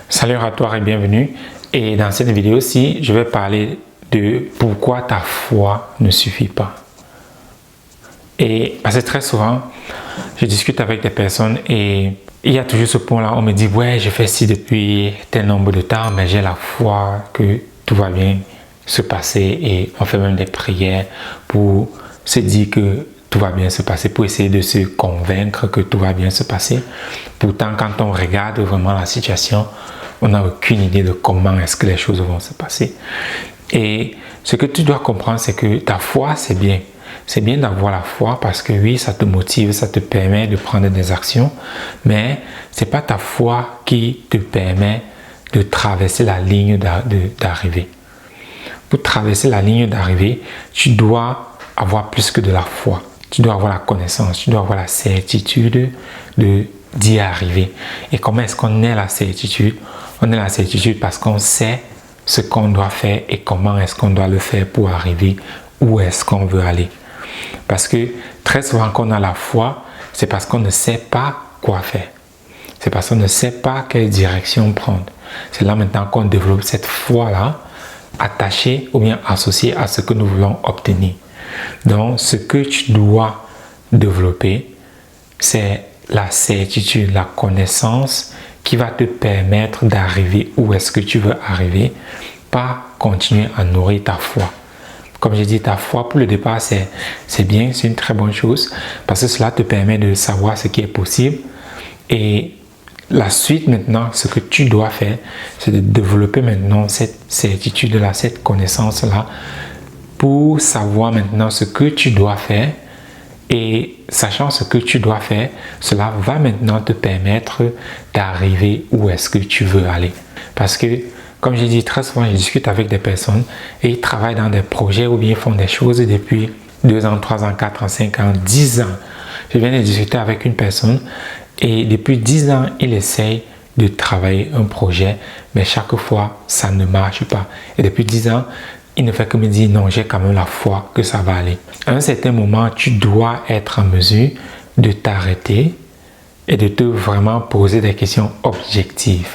Salut à toi et bienvenue. Et dans cette vidéo-ci, je vais parler de pourquoi ta foi ne suffit pas. Et parce que très souvent, je discute avec des personnes et il y a toujours ce point-là. On me dit, ouais, je fais ci depuis tel nombre de temps, mais j'ai la foi que tout va bien se passer. Et on fait même des prières pour se dire que tout va bien se passer, pour essayer de se convaincre que tout va bien se passer. Pourtant, quand on regarde vraiment la situation, on n'a aucune idée de comment est-ce que les choses vont se passer. Et ce que tu dois comprendre, c'est que ta foi, c'est bien. C'est bien d'avoir la foi parce que oui, ça te motive, ça te permet de prendre des actions, mais ce n'est pas ta foi qui te permet de traverser la ligne d'arrivée. Pour traverser la ligne d'arrivée, tu dois avoir plus que de la foi. Tu dois avoir la connaissance, tu dois avoir la certitude d'y arriver. Et comment est-ce qu'on a la certitude? On a la certitude parce qu'on sait ce qu'on doit faire et comment est-ce qu'on doit le faire pour arriver où est-ce qu'on veut aller. Parce que très souvent quand on a la foi, c'est parce qu'on ne sait pas quoi faire. C'est parce qu'on ne sait pas quelle direction prendre. C'est là maintenant qu'on développe cette foi-là, attachée ou bien associée à ce que nous voulons obtenir. Donc, ce que tu dois développer, c'est la certitude, la connaissance qui va te permettre d'arriver où est-ce que tu veux arriver, pas continuer à nourrir ta foi. Comme j'ai dit, ta foi pour le départ, c'est bien, c'est une très bonne chose parce que cela te permet de savoir ce qui est possible. Et la suite maintenant, ce que tu dois faire, c'est de développer maintenant cette certitude-là, cette connaissance-là pour savoir maintenant ce que tu dois faire. Et sachant ce que tu dois faire, cela va maintenant te permettre d'arriver où est-ce que tu veux aller. Parce que, comme j'ai dit très souvent, je discute avec des personnes et ils travaillent dans des projets ou bien font des choses depuis 2 ans, 3 ans, 4 ans, 5 ans, 10 ans. Je viens de discuter avec une personne et depuis 10 ans, il essaye de travailler un projet, mais chaque fois, ça ne marche pas. Et depuis 10 ans, il ne fait que me dire non, j'ai quand même la foi que ça va aller. À un certain moment, tu dois être en mesure de t'arrêter et de te vraiment poser des questions objectives.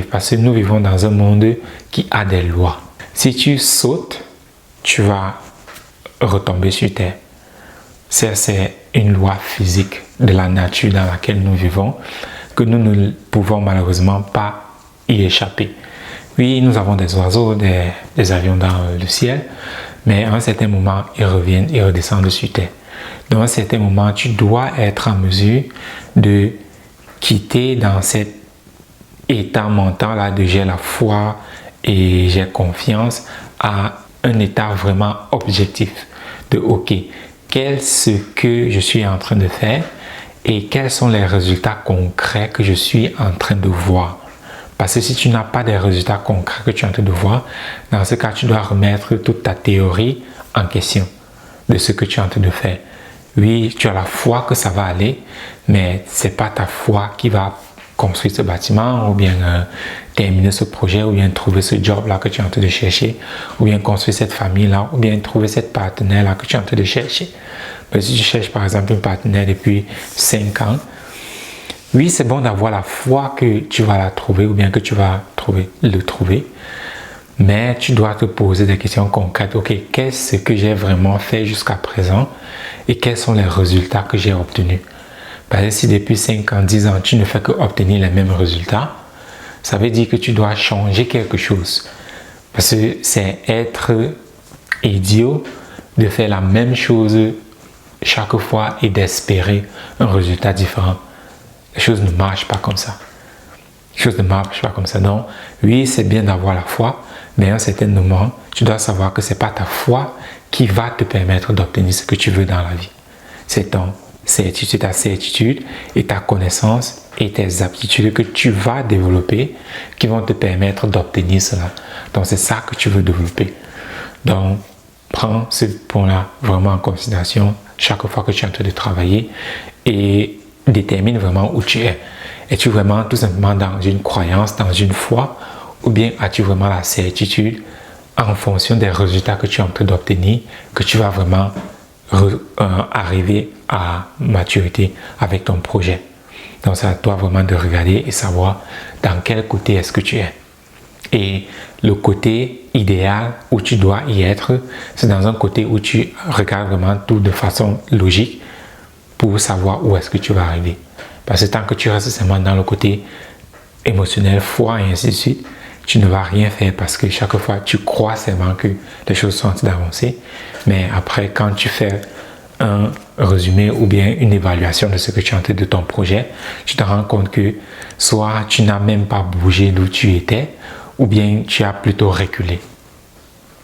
Parce que nous vivons dans un monde qui a des lois. Si tu sautes, tu vas retomber sur terre. C'est une loi physique de la nature dans laquelle nous vivons que nous ne pouvons malheureusement pas y échapper. Oui, nous avons des oiseaux, des avions dans le ciel, mais à un certain moment, ils reviennent, ils redescendent sur terre. Donc, à un certain moment, tu dois être en mesure de quitter dans cet état mental-là de j'ai la foi et j'ai confiance à un état vraiment objectif de OK, qu'est-ce que je suis en train de faire et quels sont les résultats concrets que je suis en train de voir. Parce que si tu n'as pas des résultats concrets que tu es en train de voir, dans ce cas, tu dois remettre toute ta théorie en question de ce que tu es en train de faire. Oui, tu as la foi que ça va aller, mais ce n'est pas ta foi qui va construire ce bâtiment ou bien terminer ce projet ou bien trouver ce job-là que tu es en train de chercher ou bien construire cette famille-là ou bien trouver cette partenaire-là que tu es en train de chercher. Mais si tu cherches par exemple un partenaire depuis 5 ans, oui, c'est bon d'avoir la foi que tu vas la trouver ou bien que tu vas le trouver. Mais tu dois te poser des questions concrètes. OK, qu'est-ce que j'ai vraiment fait jusqu'à présent et quels sont les résultats que j'ai obtenus? Parce que si depuis 5 ans, 10 ans, tu ne fais que obtenir les mêmes résultats, ça veut dire que tu dois changer quelque chose. Parce que c'est être idiot de faire la même chose chaque fois et d'espérer un résultat différent. Les choses ne marchent pas comme ça. Les choses ne marchent pas comme ça. Donc, oui, c'est bien d'avoir la foi, mais à un certain moment, tu dois savoir que ce n'est pas ta foi qui va te permettre d'obtenir ce que tu veux dans la vie. C'est ta certitude et ta connaissance et tes aptitudes que tu vas développer qui vont te permettre d'obtenir cela. Donc, c'est ça que tu veux développer. Donc, prends ce point-là vraiment en considération chaque fois que tu es en train de travailler et détermine vraiment où tu es. Es-tu vraiment tout simplement dans une croyance, dans une foi, ou bien as-tu vraiment la certitude en fonction des résultats que tu es en train d'obtenir, que tu vas vraiment arriver à maturité avec ton projet. Donc c'est à toi vraiment de regarder et savoir dans quel côté est-ce que tu es. Et le côté idéal où tu dois y être, c'est dans un côté où tu regardes vraiment tout de façon logique pour savoir où est-ce que tu vas arriver. Parce que tant que tu restes seulement dans le côté émotionnel, foi et ainsi de suite, tu ne vas rien faire parce que chaque fois tu crois seulement que les choses sont en train d'avancer. Mais après, quand tu fais un résumé ou bien une évaluation de ce que tu as en tête de ton projet, tu te rends compte que soit tu n'as même pas bougé d'où tu étais, ou bien tu as plutôt reculé.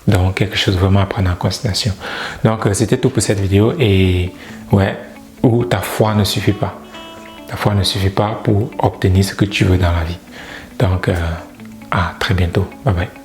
Donc, quelque chose vraiment à prendre en considération. Donc, c'était tout pour cette vidéo. Et ouais, où ta foi ne suffit pas. Ta foi ne suffit pas pour obtenir ce que tu veux dans la vie. Donc, à très bientôt. Bye bye.